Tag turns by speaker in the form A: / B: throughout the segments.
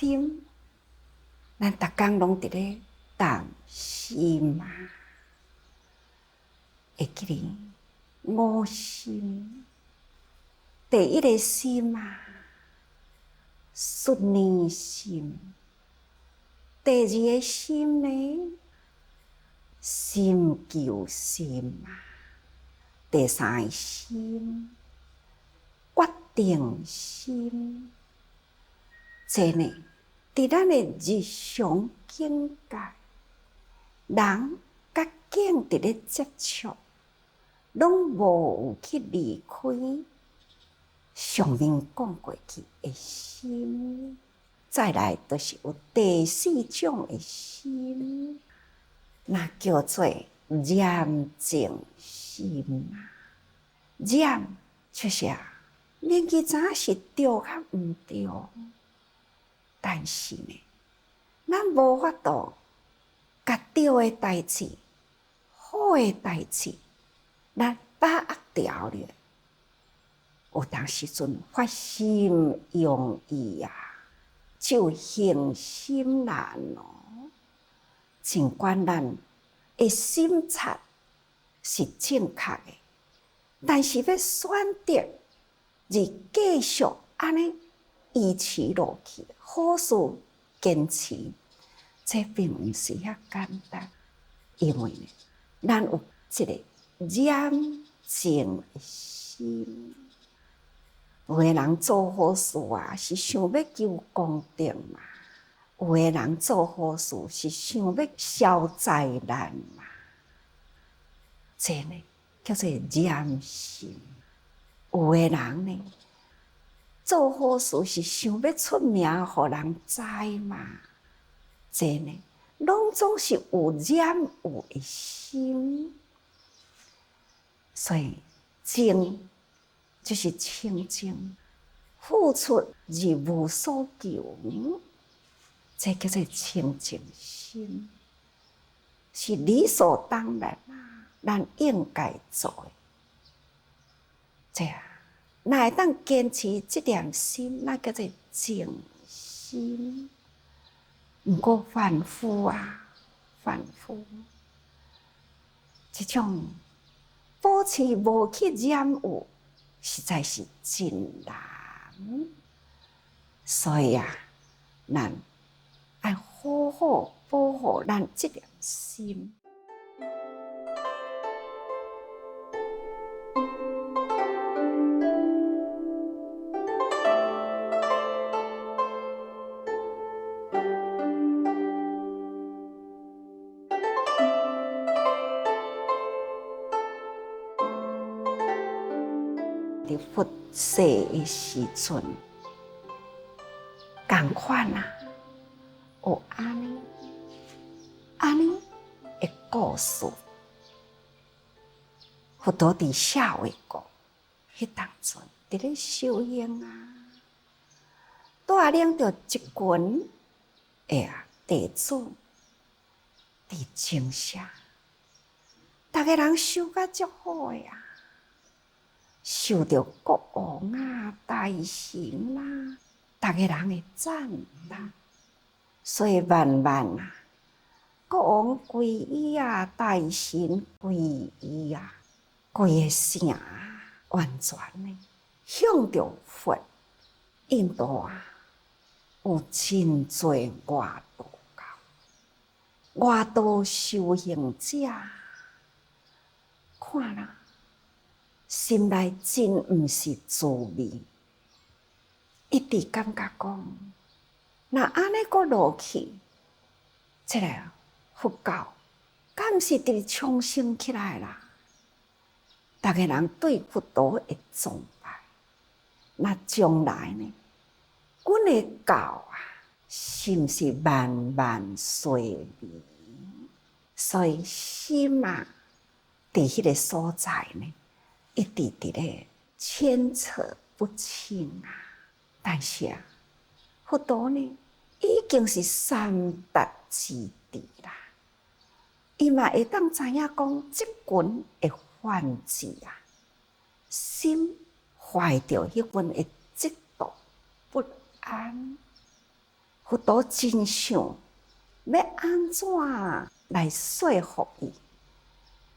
A: 心，咱逐工拢伫咧担心嘛。会记哩5心，第一个心啊，顺念心；第二个心呢，心求心啊；第三个心，决定心。这呢，伫咱的日常境界，人甲境伫咧接触，拢无有去离开上面讲过去的心。再来就是有第4种的心，那叫做染净心啊。染就是免去知影是对较毋对，但是呢，咱无法度甲对的代志、好的代志，咱把握掉了。有当时阵发心容易啊，就行心难哦。尽管咱的心察是正确的，但是要选择而继续安尼依持落去，好事坚持，这并毋是遐简单。因为呢，咱有一个染净的心。有的人做好事啊，是想要求功德嘛；有的人做好事是想要消灾难嘛。这呢叫做染心。有的人呢，做好事是想要出名，互人知嘛。这呢，拢总是有染有的心。所以净就是清净，付出而无所求，这叫做清净心，是理所当然啊，咱应该做的。这哪会当坚持这点心，那叫做净心。不过反复啊，反复，这种保持无去染有，实在是真难。所以啊，咱要好好保护咱这点心。伫佛世的时阵，同款啊，有安尼的故事。佛陀伫社会讲，迄当阵伫咧修行啊，带领着一群弟子伫精舍，逐个人修甲足好呀。受到国王啊、大臣啦，逐个人的赞叹，所以慢慢啊，国王皈依啊，大臣皈依啊，规个城啊，完全呢向着佛印度啊，有真侪外道教、外道修行者，看啦。心内真毋是滋味，一直感觉讲，若安尼阁落去，这个佛教敢是得重生起来啦？逐个人对佛陀的崇拜，那将来呢？阮的教啊，是毋是慢慢衰微？所以心啊，伫迄个所在呢？一直伫咧牵扯不清啊！但是啊，佛陀呢，已经是三达之地啦。伊嘛会当知影讲，即群的犯罪啊，心怀着迄份的嫉妒不安。佛陀真想要安怎来说服伊，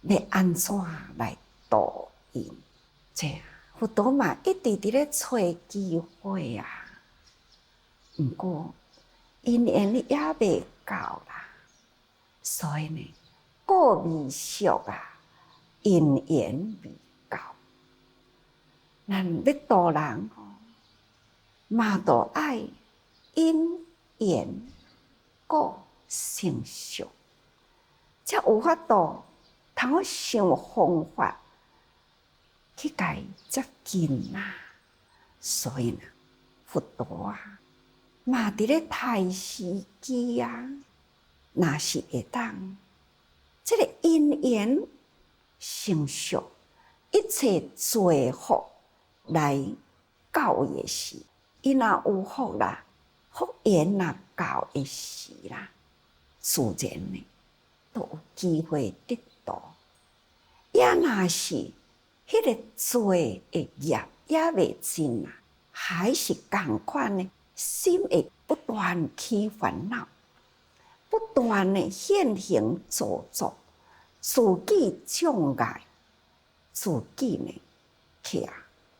A: 要安怎来度因？这佛陀嘛一直伫咧找机会啊，毋过因缘也未到啦，所以呢，果未熟啊，因缘未到。咱要度人吼，嘛都爱因缘果成熟，才有法度通好想方法去甲伊接近啦。所以呢，佛陀啊，嘛伫咧待时机啊，若是会当这个因缘成熟，一切最好来到的时，伊若有福啦，福缘若到的时啦，自然呢都有机会得到。也若是迄个做的业也未尽啊，还是同款呢，心会不断起烦恼，不断的现行造作，自己障碍，自己呢去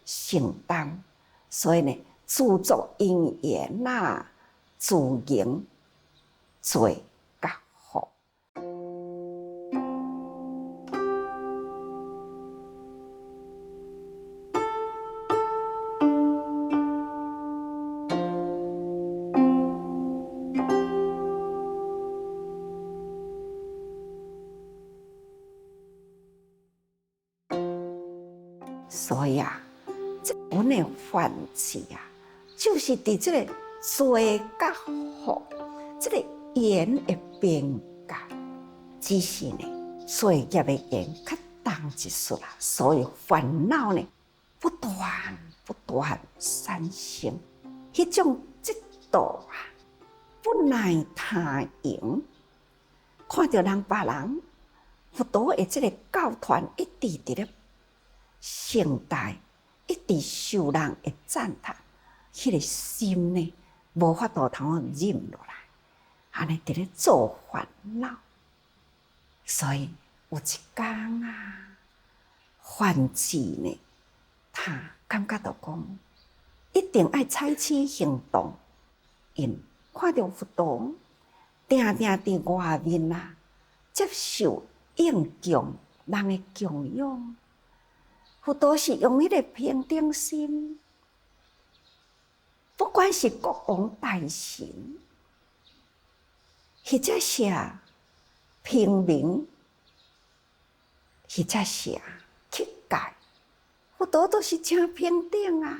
A: 承担。所以呢，自作因缘啦，自营做较好。所以啊，这本的凡事啊，就是伫这个做甲好，这个缘的边界，只是呢，做业的缘较重一丝啦，所以烦恼呢，不断产生，迄种嫉妒啊，不耐他赢，看到人别人佛陀的这个教团一直伫咧盛大，一直受人的赞叹，迄个心呢，无法度通忍落来，安尼伫咧做烦恼。所以有一天啊，梵志呢，他感觉到讲，一定要采取行动，因看到佛陀定伫外面啊，接受应供人的供养。佛陀是用迄个平等心，不管是国王大臣，或者是平民，或者是乞丐，佛陀都是真平等啊，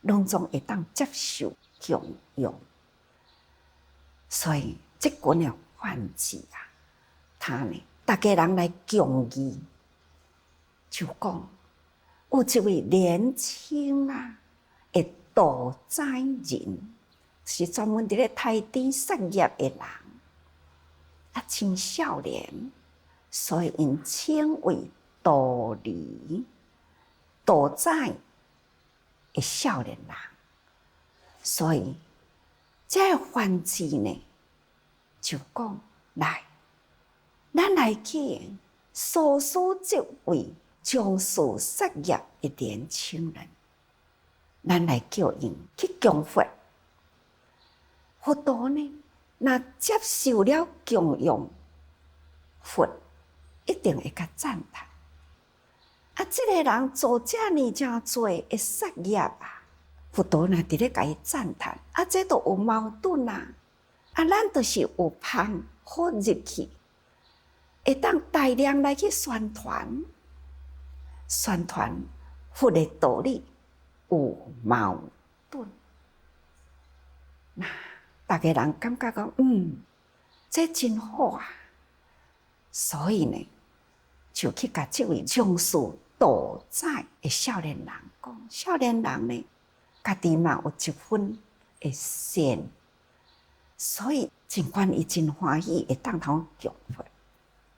A: 拢总会当接受供养。所以这群的梵志啊，他呢，大家人来供伊，就讲。有一位年轻啊的道斋人，是专门伫咧台底杀业的人，真少年，所以因称为道离，道斋的少年人。所以这梵志呢，就讲来，咱来去搜索这位。从事杀业的年轻人，咱来叫因去供佛。佛陀呢，若接受了供养，佛一定会甲赞叹。这个人做遮尔真多的杀业啊，佛陀若伫咧甲伊赞叹，这都有矛盾啊。咱就是有旁好入去，会当大量来去宣传。宣传佛的道理有矛盾，大家人感觉讲，这真好啊，所以呢，就去甲这位从事道斋的少年人讲，少年人呢，家己嘛有一份的善，所以尽管伊真欢喜会当通供佛，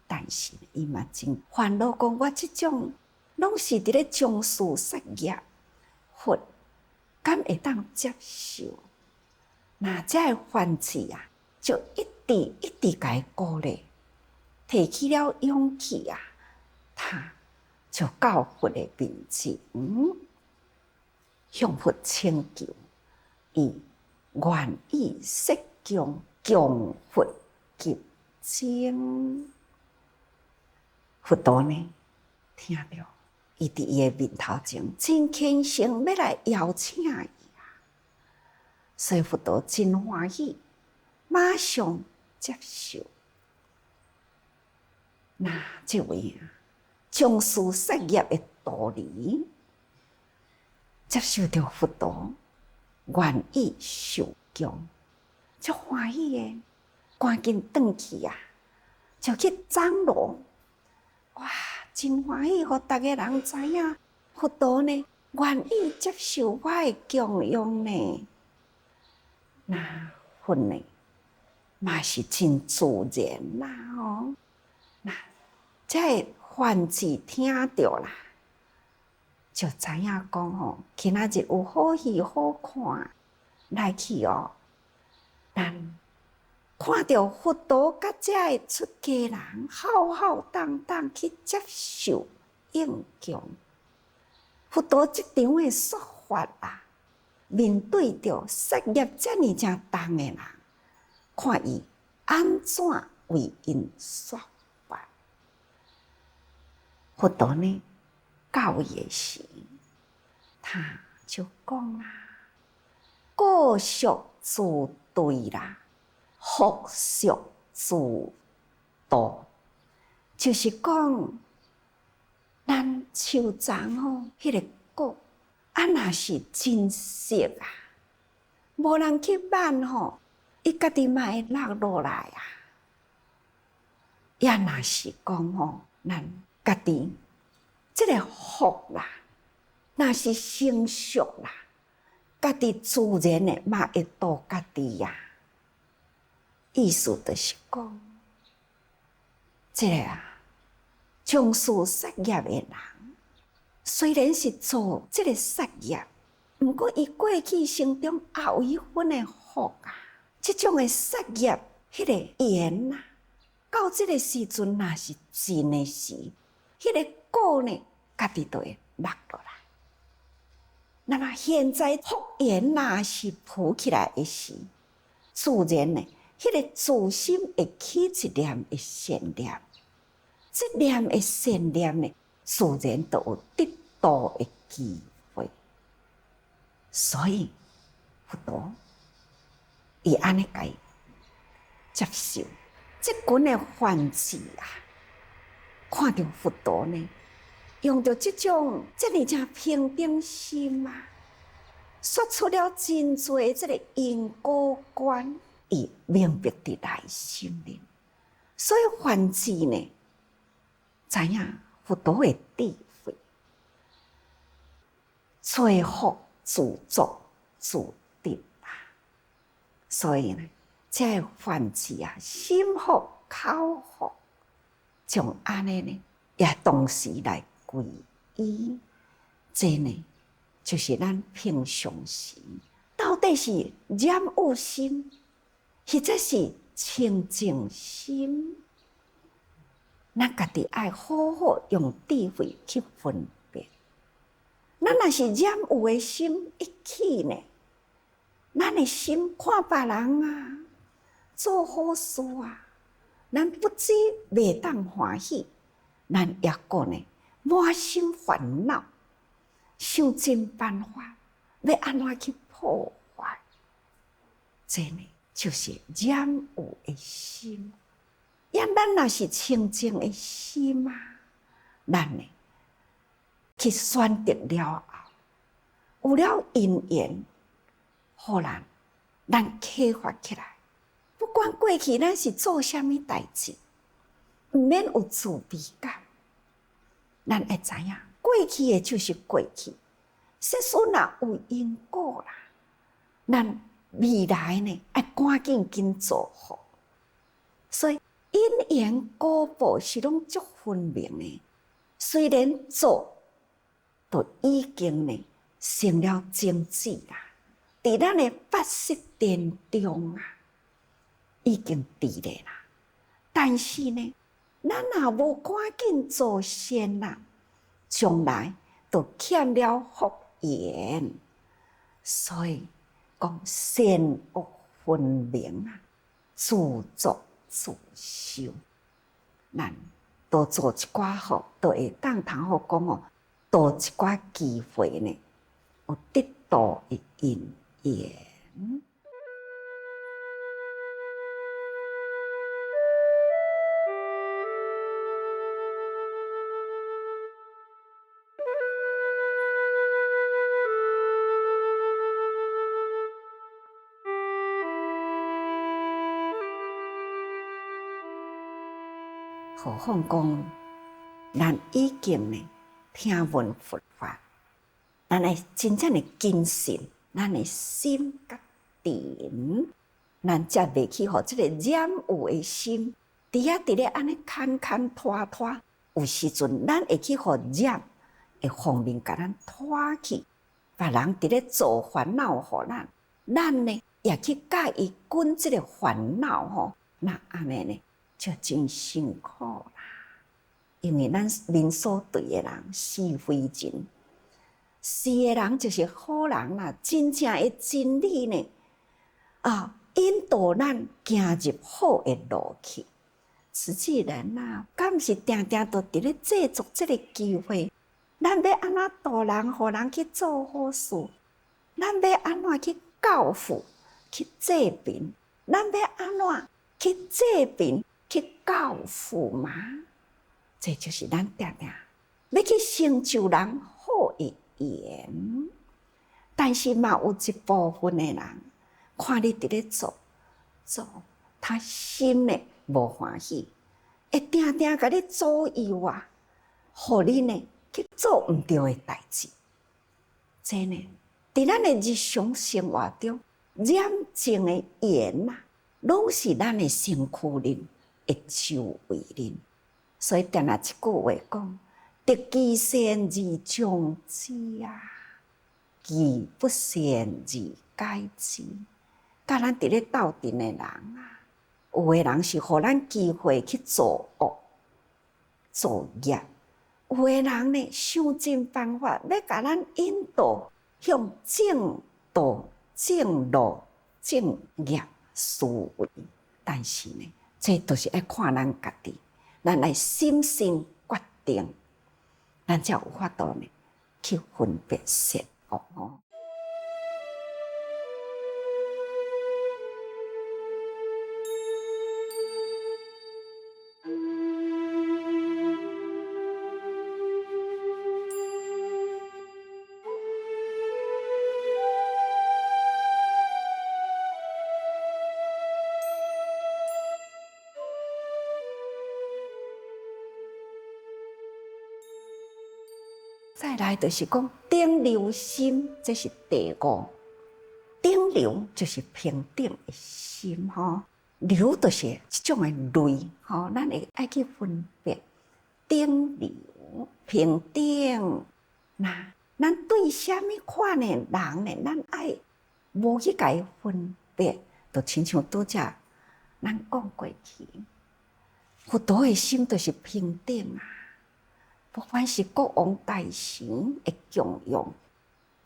A: 但是伊嘛真烦恼，讲我这种。拢是伫咧从事杀业，佛敢会当接受？那这个梵志啊，就一直一直给他鼓励，提起了勇气啊，他就到佛的面前，向佛请求，伊愿意释降供佛结晶。佛陀呢，听到伊伫伊的面头前，真虔诚要来邀请伊啊，所以佛陀真欢喜，马上接受。那这位将士杀业的道理，接受到佛陀愿意受供，就欢喜的，赶紧转去啊，就去张罗。哇，真欢喜，互大家人知影，佛陀呢愿意接受我的供养呢。那佛呢，嘛是真自然啦吼。那这个梵志听着啦，就知影讲吼，今仔日有好戏好看，来去哦。咱看到佛陀甲这个出家人浩浩荡荡去接受应供，佛陀这场的说法啊，面对着杀业这么正重的人，看伊安怎为因说法。佛陀呢，教伊的时，他就讲啦：过宿自对啦。复宿自度，就是讲，咱手掌吼，迄个果，啊，若是真实啊，无人去挽吼，伊家己嘛会落落来啊。也若是讲吼，咱家己即个福啦，若是成熟啦，家己自然的嘛会度家己呀。意思就是讲，这个从事杀业的人，虽然是做这个杀业，不过伊过去生中也有一份的福啊。这种的杀业，迄个缘啊，到这个时阵，若是真的时，迄个果呢，家己就会落落来。那么现在福缘若是浮起来的时，自然呢。迄个自心会起一念的善念，这念的善念呢，自然都有得道的机会。所以佛陀伊安尼甲伊接受这群的梵志啊，看到佛陀呢，用着这种这么正平等心啊，说出了真多这个因果观。伊明白伫内心里，所以梵志呢，知影佛陀的智慧，做福自作自得啊。所以呢，这个梵志啊，心福口福，从安尼呢，也同时来皈依。这呢，就是咱平常时到底是染有心。或者是清净心，咱家己爱好好用智慧去分辨。咱若是染有的心一起呢，咱的心看别人啊，做好事啊，咱不止袂当欢喜，咱也个呢满心烦恼，想尽办法要安怎去破坏，这呢？就是染有的心，因咱若是清净的心啊，咱呢去选择了后，有了因缘，互咱启发起来。不管过去咱是做啥物代志，毋免有自卑感，咱会知影过去的就是过去，世事若有因果啦，咱。未来呢，要赶紧做好，所以因缘果报是拢足分明的。虽然做，都已经呢成了经济啦，伫咱的法识殿中啊，已经伫咧啦。但是呢，咱若无赶紧做善人，将来就欠了福缘。所以讲善恶分明啊，自作自受。咱多做一寡好，就会当通好讲哦，多一寡机会呢，有得道的因缘。何况讲，咱已经呢听闻佛法，咱会真正的谨慎，咱的心甲定，咱才袂去互这个染有的心，伫咧安尼牵拖拖，有时阵咱会去互染的方面，甲咱拖去，别人伫咧做烦恼互咱，咱呢也去甲伊滚这个烦恼吼，那安尼呢？就真辛苦啦，因为咱面所对的人是非人，是的人就是好人啦，真正的真理呢，引导咱行入好的路去。实际人啊，敢毋是定定都伫咧制作这个机会，咱要安怎度人，互人去做好事，咱要安怎去教父去济贫，咱要安怎去济贫。去教父嘛，这就是咱定定要去成就人好的缘。但是嘛，有一部分的人看你伫咧做，他心呢无欢喜，会定定甲你左右啊，互你呢去做毋对的代志。这呢，伫咱的日常生活中，染净的缘啊，拢是咱的身躯人。会受为人，所以定下一句话讲：得其善而众之啊，其不善而改之。甲咱伫咧斗阵的人啊，有的人是互咱机会去做恶、做业；有的人呢，想尽办法要甲咱引导向正道、正路、正业思维，但是呢，这都是要看咱家己，咱来心性决定，咱才有法度呢去分别善恶。再来就是讲顶流心，这是第五。顶流就是平等的心吼，流就是这种的类吼，咱会爱去分别顶流、平等。那咱对什么款的人呢？咱爱无去甲伊分别，就亲像拄则咱讲过去，佛陀的心就是平等啊。不管是国王大臣的供养，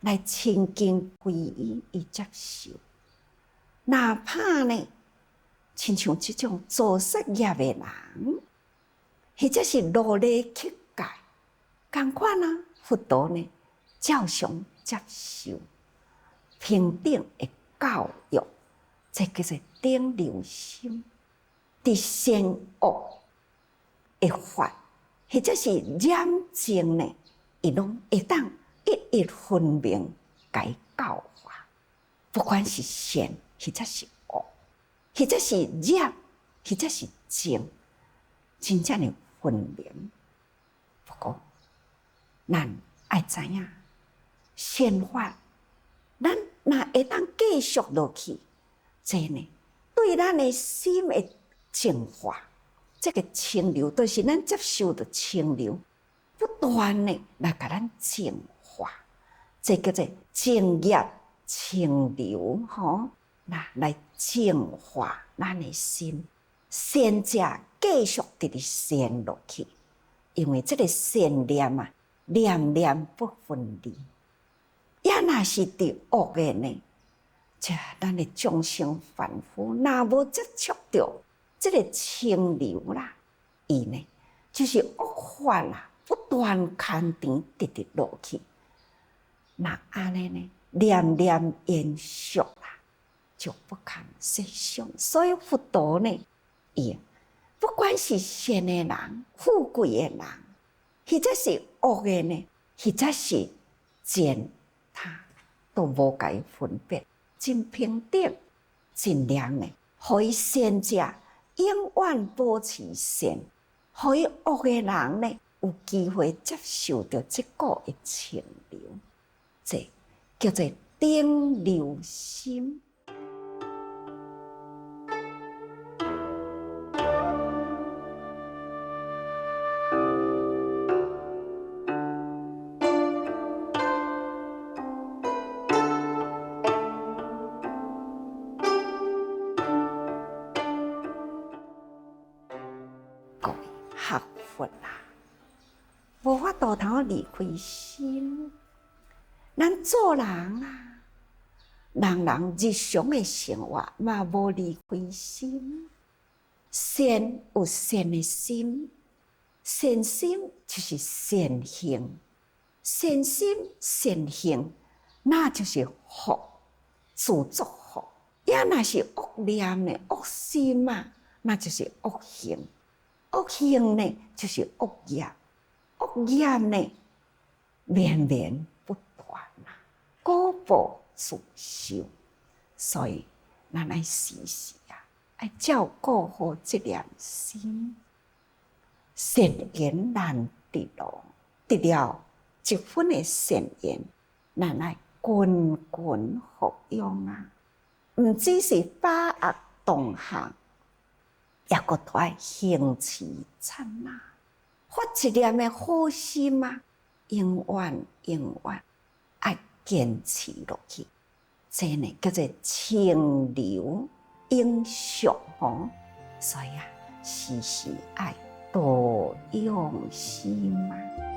A: 来亲近皈依伊接受，哪怕呢，亲像这种做事业的人，或者是努力乞丐，同款啊，佛陀呢照常接受平等的教育，这叫做顶流心，伫善恶的法。或者是染净呢，伊拢会当一一分明，甲伊教化。不管是善，或者是恶，或者是染，或者是净，真正的分明。不过，咱爱知影善法，咱若会当继续落去，这呢，对咱的心的净化。这个清流都是咱接受的清流，不断的来甲咱净化，这叫做净业清流来净化咱的心，善者继续直直善落去，因为这个善念啊，念念不分离。也若是伫恶的呢，这咱的众生凡夫，若无接触到这个清流啦，伊呢就是恶法啦，不断牵缠直直落去。那安尼呢，念念延续啦，就不堪设想。所以佛陀呢，伊不管是善的人、富贵的人，或者是恶的呢，或者是贱，他都无解分别，真平等、真良的，互伊善者永远保持善，互伊恶的人呢，有机会接受到这个的清流，这叫做顶流心。各位学佛啦，无法度通离开心。咱做人啊，人人日常的生活嘛无离开心。善有善的心，善心就是善行，善心善行，那就是福，自作福。也若是恶念呢、恶心嘛，那就是恶行。恶行呢，就是恶业，恶业呢，绵绵不断啊，果报自受。所以，咱爱时时啊，爱照顾好这粒心。善言难得咯，得了一分的善言，咱爱群群服用啊，唔只是把握当下。也阁都爱行持刹那，发一念的好心啊，永远永远爱坚持落去，这呢叫做清流永续所以啊，时时爱多用心啊。